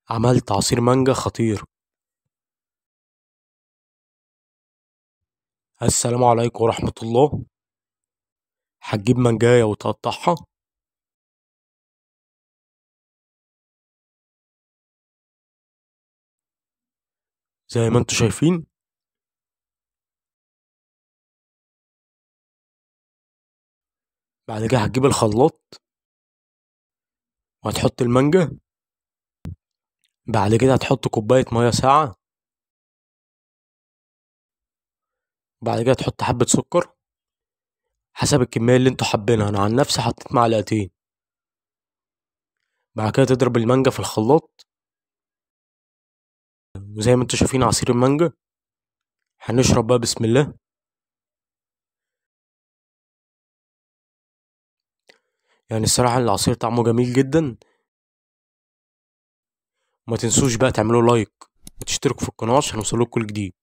عملت عصير مانجا خطير. السلام عليكم ورحمة الله. هتجيب مانجاية وتقطعها. زي ما انتوا شايفين. بعد كده هتجيب الخلاط وهتحط المانجا. بعد كده هتحط كوباية مية ساقعة. بعد كده تحط حبة سكر حسب الكمية اللي انتوا حابينها. انا عن نفسي حطيت معلقتين. بعد كده تضرب المانجا في الخلاط. وزي ما انتوا شايفين عصير المانجا. هنشرب بقى بسم الله. يعني الصراحة العصير طعمه جميل جدا. وما تنسوش بقى تعملوا لايك وتشتركوا في القناة عشان يوصلكوا كل جديد.